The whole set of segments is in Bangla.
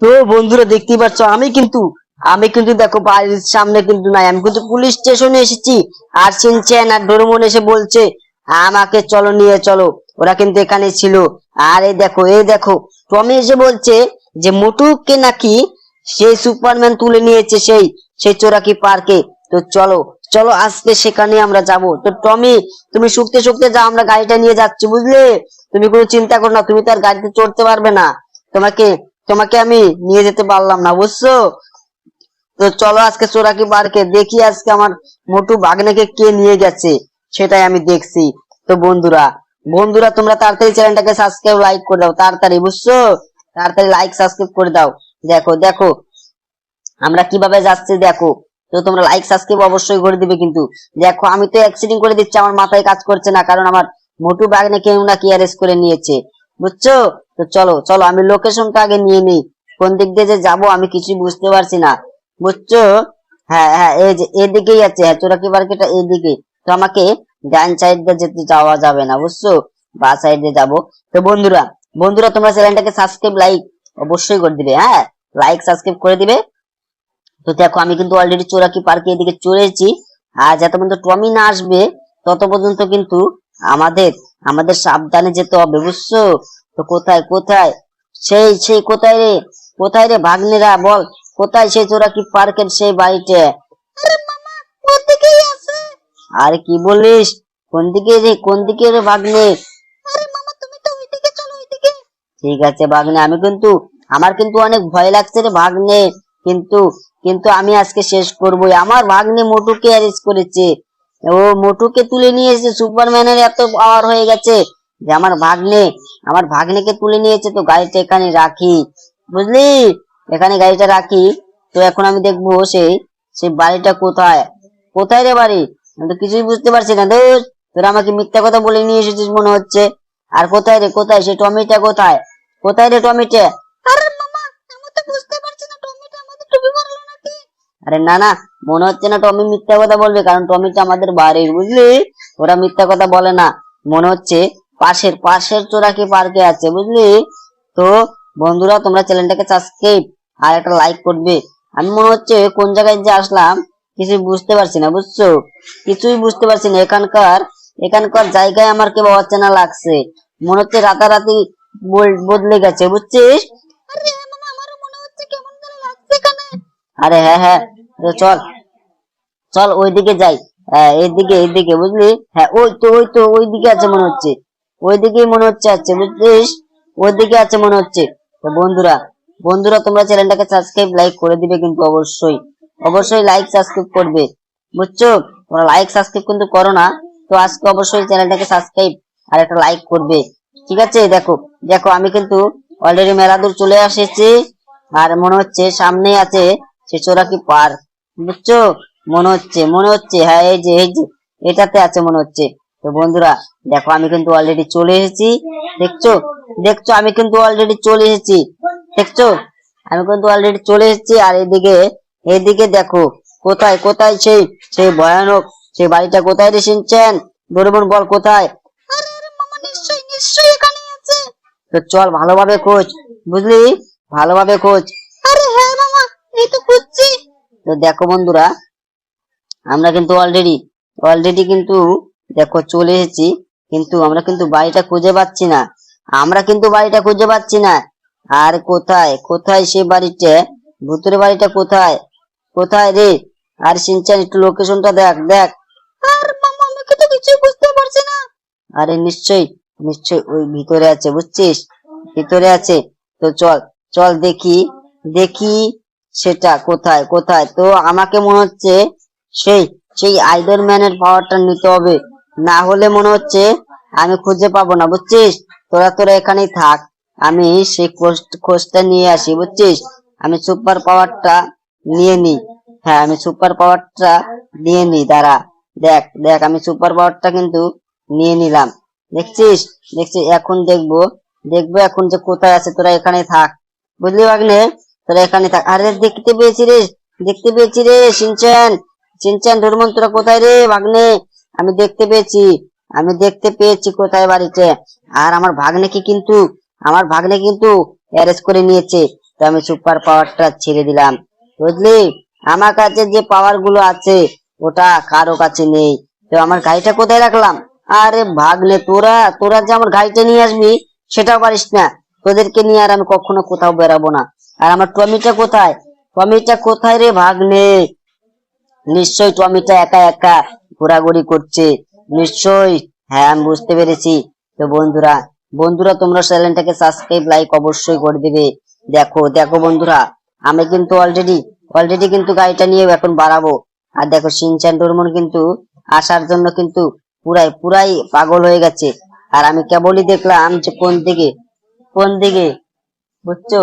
তো বন্ধুরা দেখতেই পাচ্ছ আমি কিন্তু দেখো বাড়ির সামনে কিন্তু নাই, আমি কিন্তু পুলিশ স্টেশনে এসেছি। আর সিনচেন আর ডোরেমন এসে বলছে আমাকে চলো, নিয়ে চলো। ওরা কিন্তু এখানে ছিল। আর এই দেখো টমি এসে বলছে যে মোটুকে নাকি সেই সুপারম্যান তুলে নিয়েছে সেই সেই চোরাকি পার্কে। তো চলো চলো আজকে সেখানে আমরা যাব। তো টমি, তুমি শুকতে শুকতে যাও, আমরা গাড়িটা নিয়ে যাচ্ছি, বুঝলে? তুমি কোনো চিন্তা করো না, তুমি তো আর গাড়িতে চড়তে পারবে না। তোমাকে তোমাকে আমি নিয়ে যেতে পারলাম না, বুঝছো? তো চলো আজকে চোরাকি পার্কে দেখি আজকে আমার মোটু ভাগ্নেকে কে নিয়ে গেছে, সেটাই আমি দেখছি। তো বন্ধুরা বন্ধুরা তোমরা তাড়াতাড়ি চ্যানেলটাকে সাবস্ক্রাইব লাইক করে দাও, তাড়াতাড়ি, বুঝছো? তাড়াতাড়ি লাইক সাবস্ক্রাইব করে দাও। দেখো দেখো আমরা কিভাবে যাচ্ছি দেখো। তো তোমরা লাইক সাবস্ক্রাইব অবশ্যই করে দিবে কিন্তু। দেখো আমি তো অ্যাক্সিডেন্ট করে দিচ্ছি, আমার মাথায় কাজ করছে না, কারণ আমার মোটু ভাগ্নে কেউ না কি অ্যারেস্ট করে নিয়েছে, বুঝছো? তো চলো চলো আমি লোকেশনটা আগে নিয়ে নিই, কোন দিক দিয়ে যে যাবো আমি কিছুই বুঝতে পারছি না, বুঝছো? হ্যাঁ হ্যাঁ, এই যে এদিকেই আছে, হ্যাঁ চোরাকি মার্কেটটা এদিকে। তো আমাকে ডান সাইড দিয়ে যেতে যাওয়া যাবে না, বুঝছো? বা সাইড দিয়ে যাবো। তো বন্ধুরা বন্ধুরা তোমরা চ্যানেলটাকে সাবস্ক্রাইব লাইক অবশ্যই করে দিবে, হ্যাঁ লাইক সাবস্ক্রাইব করে দিবে। তো দেখো আমি কিন্তু অলরেডি চোরাকি পার্কে এদিকে চলে এসেছি। আর যত পর্যন্ত টমি না আসবে তত পর্যন্ত কিন্তু আমাদের আমাদের সাবধানে যেতে হবে, বুঝছো? তো কোথায় কোথায় সেই সেই কোথায় রে, কোথায় রে ভাগ্নেরা, বল কোথায় সেই চোরাকি পার্কের সেই বাড়িতে? আরে মামা, ওদিকেই আছে। আরে কি বলিস? কোন দিকে রে, কোন দিকে রে ভাগ্নে? আরে মামা তুমি তো ওইদিকে চলো, ওইদিকে। ঠিক আছে ভাগ্নে, আমার কিন্তু অনেক ভয় লাগছে রে ভাগ্নে। কিন্তু কিন্তু আমি আজকে শেষ করবই, আমার ভাগ্নে মোটুকে অ্যারেস্ট করেছে। ও মোটুকে তুলে নিয়ে এসেছে, সুপারম্যানের এত পাওয়ার হয়ে গেছে যে আমার ভাগ্নেকে তুলে নিয়েছে। তো গাড়িটা এখানে রাখি, বুঝলি? এখানে গাড়িটা রাখি। তো এখন আমি দেখবো সেই সেই বাড়িটা কোথায়। কোথায় রে বাড়ি? আমি তো কিছুই বুঝতে পারছি না দোস্ত। তোরা আমাকে মিথ্যা কথা বলে নিয়ে এসেছিস মনে হচ্ছে। আর কোথায় রে, কোথায় সেই টমিটা কোথায়? কোথায় রে টমিটা? আরে মামা, আমি তো বুঝতে পারছি না, টমিটা আমাদের টুপি মারলো নাকি? আরে না না, মনে হচ্ছে না টমি মিথ্যা কথা বলবে, কারণ টমিটা আমাদের বাড়ির, বুঝলি? ওরা মিথ্যা কথা বলে না। মনে হচ্ছে পাশের পাশের চোরাকি পার্কে আছে, বুঝলি? তো বন্ধুরা তোমরা চ্যানেলটাকে সাবস্ক্রাইব আর একটা লাইক করবে। আমি মনে হচ্ছে কোন জায়গায় যে আসলাম কিছু বুঝতে পারছি না, বুঝছো? কিছুই বুঝতে পারছি না। এখানকার এখানকার জায়গায় আমার কেবল অচেনা লাগছে, মনে হচ্ছে রাতারাতি বদলে গেছে, বুঝছিস? আরে হ্যাঁ মামা, আমারও মনে হচ্ছে কেমন যেন লাগছে এখানে। আরে হ্যাঁ হ্যাঁ, তো চল চল ওইদিকে যাই। হ্যাঁ এইদিকে এইদিকে, বুঝলি? হ্যাঁ ওই তো ওইদিকে আছে মনে হচ্ছে, ওইদিকেই মনে হচ্ছে আছে, বুঝলিস? ওইদিকে আছে মনে হচ্ছে। তো বন্ধুরা বন্ধুরা তোমরা চ্যানেলটাকে সাবস্ক্রাইব লাইক করে দিবে কিন্তু, অবশ্যই অবশ্যই লাইক সাবস্ক্রাইব করবে, বুঝছো? তোমরা লাইক সাবস্ক্রাইব কিন্তু করো না। তো আজকে অবশ্যই চ্যানেলটাকে সাবস্ক্রাইব আর একটা লাইক করবে, ঠিক আছে? দেখো দেখো আমি কিন্তু অলরেডি মেলা দূর চলে এসেছি। আর মনে হচ্ছে সামনেই আছে সে চোরাকি পার্ক, বুঝছো? মনে হচ্ছে হ্যাঁ এই যে এটাতে আছে মনে হচ্ছে। তো বন্ধুরা দেখো আমি কিন্তু অলরেডি চলে এসেছি, দেখছো? দেখছো আমি কিন্তু অলরেডি চলে এসেছি, দেখছো? আমি কিন্তু অলরেডি চলে এসেছি। আর এদিকে এদিকে দেখো কোথায় কোথায় সেই সেই ভয়ানক সেই বাড়িটা কোথায় রে শিনচ্যান? ডোরেমন বল কোথায়? আরে আরে মামা, নিশ্চয়ই নিশ্চয়ই এখানেই আছে। তো চল ভালোভাবে খোঁজ, বুঝলি? ভালোভাবে খোঁজ। আরে হ্যাঁ মামা, এই তো খুঁজছি। তো দেখো বন্ধুরা আমরা কিন্তু অলরেডি অলরেডি কিন্তু দেখো চলে এসেছি, কিন্তু আমরা কিন্তু বাড়িটা খুঁজে পাচ্ছি না। আমরা কিন্তু বাড়িটা খুঁজে পাচ্ছি না। আর কোথায় কোথায় সে বাড়িটা? ভূতের বাড়িটা কোথায়? কোথায় রে? আর সিনচান একটু লোকেশনটা দেখ দেখ। আর মামা আমি তো কিছুই বুঝতে পারছি না। আরে নিশ্চয়ই নিশ্চয়ই ওই ভিতরে আছে, বুঝছিস? ভিতরে আছে। তো চল চল দেখি দেখি সেটা কোথায় কোথায়। তো আমাকে মনে হচ্ছে সেই সেই আইরন ম্যানের পাওয়ারটা নিতে হবে, না হলে মনে হচ্ছে আমি খুঁজে পাবো না, বুঝছিস? তোরা তোরা এখানেই থাক, আমি সেই খোঁজটা নিয়ে আসি, বুঝছিস? আমি সুপার পাওয়ারটা নিয়ে নিই। হ্যাঁ আমি সুপার পাওয়ারটা নিয়ে নিই, দাঁড়া। দেখ দেখ আমি সুপার পাওয়ারটা কিন্তু নিয়ে নিলাম, দেখছিস? দেখছিস এখন দেখবো দেখবো এখন যে কোথায় আছে। তোরা এখানে থাক, বুঝলি ভাগ্নে? তোরা এখানে থাক। আরে দেখতে পেয়েছি রে, দেখতে পেয়েছি রে শিনচ্যান। চিনচ্যান ডোরেমন তোরা কোথায় রে ভাগ্নে? আমি দেখতে পেয়েছি, আমি দেখতে পেয়েছি কোথায় বাড়িতে। আর আমার ভাগ্নেকে কিন্তু অ্যারেস্ট করে নিয়েছে। তো আমি সুপার পাওয়ারটা ছেড়ে দিলাম, বুঝলি? আমার কাছে যে পাওয়ার গুলো আছে ওটা কারো কাছে নেই। তো আমার গাড়িটা কোথায় রাখলাম? আরে ভাগ্নে, তোরা তোরা যে আমার গাড়িটা নিয়ে আসবি সেটাও পারিস না। তোদেরকে নিয়ে আর আমি কখনো কোথাও বেরাবো না। আর আমার টমিটা কোথায়? টমিটা কোথায় রে ভাগ্নে? নিশ্চয়ই টমিটা একা একা ঘোরাঘুরি করছে, নিশ্চয়ই। হ্যাঁ, আমি বুঝতে পেরেছি। তো বন্ধুরা, বন্ধুরা তোমরা চ্যানেলটাকে সাবস্ক্রাইব লাইক অবশ্যই করে দিবে। দেখো দেখো বন্ধুরা, আমি কিন্তু অলরেডি কিন্তু গাড়িটা নিয়ে এখন বাড়াবো। আর দেখো শিনচ্যান ডোরেমন কিন্তু আসার জন্য কিন্তু পুরাই পুরাই পাগল হয়ে গেছে। আর আমি কেবলই দেখলাম যে কোন দিকে বুঝছো,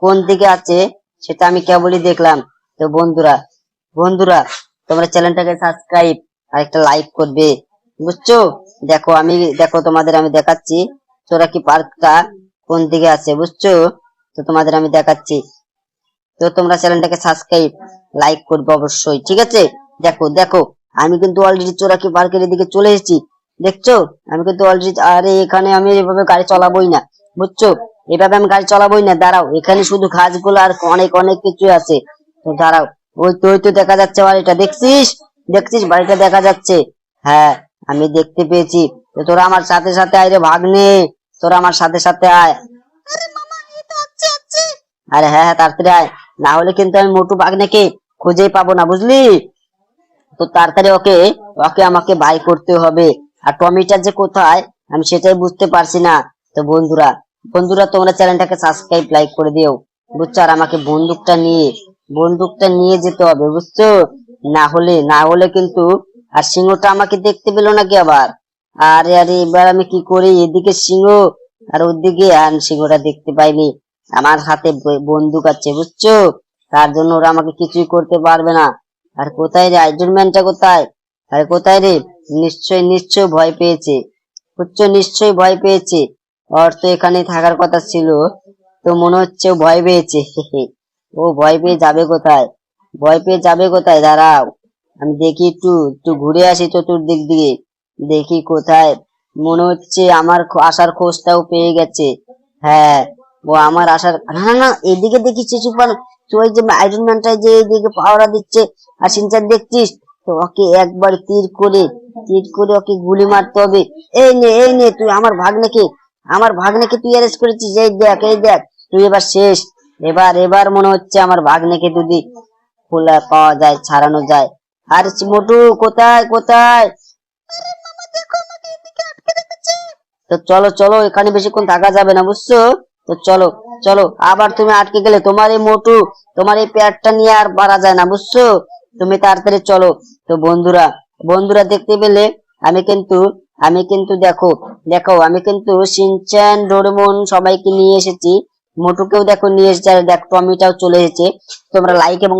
কোন দিকে আছে সেটা আমি কেবলই দেখলাম। তো বন্ধুরা, বন্ধুরা তোমরা চ্যানেলটাকে সাবস্ক্রাইব আর একটা লাইক করবে, বুঝছো? দেখো তোমাদের আমি দেখাচ্ছি চোরাকি পার্কটা কোন দিকে আছে, বুঝছো? তো তোমাদের আমি দেখাচ্ছি। তো তোমরা চ্যানেলটাকে সাবস্ক্রাইব লাইক করবে অবশ্যই, ঠিক আছে? দেখো দেখো, আমি কিন্তু অলরেডি চোরাকি পার্কের দিকে চলে এসেছি, দেখছো? আমি কিন্তু অলরেডি, আরে এখানে আমি এভাবে গাড়ি চালাবোই না, বুঝছো? এভাবে আমি গাড়ি চালাবোই না। দাঁড়াও, এখানে শুধু গাছগুলো আর অনেক অনেক কিছু আছে। তো দাঁড়াও, ওই তো দেখা যাচ্ছে বাড়িটা, দেখছিস? দেখছিস বাড়িটা দেখা যাচ্ছে? হ্যাঁ, আমি দেখতে পেয়েছি। তো তোরা আমার সাথে সাথে আয় রে ভাগ্নে, তোরা আমার সাথে সাথে আয়। আরে হ্যাঁ হ্যাঁ, তাড়াতাড়ি আয়, না হলে কিন্তু আমি মোটু ভাগ্নেকে খুঁজেই পাবো না, বুঝলি? তো তাড়াতাড়ি ওকে ওকে আমাকে বাই করতে হবে। আর টমিটা যে কোথায় আমি সেটাই বুঝতে পারছি না। তো বন্ধুরা, বন্ধুরা তোমরা চ্যানেলটাকে সাবস্ক্রাইব লাইক করে দিও, বুঝছো? আর আমাকে বন্দুকটা নিয়ে যেতে হবে, বুঝছো? না হলে কিন্তু, আর সিংহটা আমাকে দেখতে পেলো নাকি আবার? আরে আরে, এবার আমি কি করি? এদিকে সিংহ আর ওদিকে, আর সিংহটা দেখতে পাইনি। আমার হাতে বন্দুক আছে, বুঝছো? তার জন্য ওরা আমাকে কিছুই করতে পারবে না। আর কোথায় রে আইরন ম্যানটা কোথায়? আরে কোথায় রে? নিশ্চয় ভয় পেয়েছে, বুঝছো? নিশ্চয়ই ভয় পেয়েছে। ওর তো এখানে থাকার কথা ছিল। তো মনে হচ্ছে ও ভয় পেয়েছে। ও ভয় পেয়ে যাবে কোথায়? দাঁড়াও, আমি দেখি, একটু একটু ঘুরে আসি চতুর্দিক দিকে, দেখি কোথায়। মনে হচ্ছে আমার আসার খোঁজটাও পেয়ে গেছে। হ্যাঁ, ও আমার আসার, না না না, এদিকে দেখি সুপার, ওই যে আয়রন ম্যানটা যে এইদিকে পাওয়ার দিচ্ছে। আর সিনচান দেখছিস তো? ওকে একবার তীর করে ওকে গুলি মারতে হবে। এই নে তুই আমার ভাগ্নেকে তুই অ্যারেস্ট করেছিস। এই দেখ তুই এবার শেষ। এবার মনে হচ্ছে আমার ভাগ্নেকে যদি খোলা পাওয়া যায়, ছাড়ানো যায়। আর মোটু কোথায়? তো চলো চলো, এখানে বেশিক্ষণ থাকা যাবে না, বুঝছো? তো চলো চলো, আবার তুমি আটকে গেলে, তোমার এই পেয়ারটা নিয়ে আর পারা যায় না, বুঝছো? তুমি তাড়াতাড়ি চলো। তো বন্ধুরা, বন্ধুরা দেখতে পেলে আমি কিন্তু দেখো দেখো, আমি কিন্তু শিনচ্যান ডোরেমন সবাইকে নিয়ে এসেছি। মোটুকেও দেখো নিয়ে এসেছি, আর দেখো টমিটাও চলে এসেছে। তোমরা লাইক এবং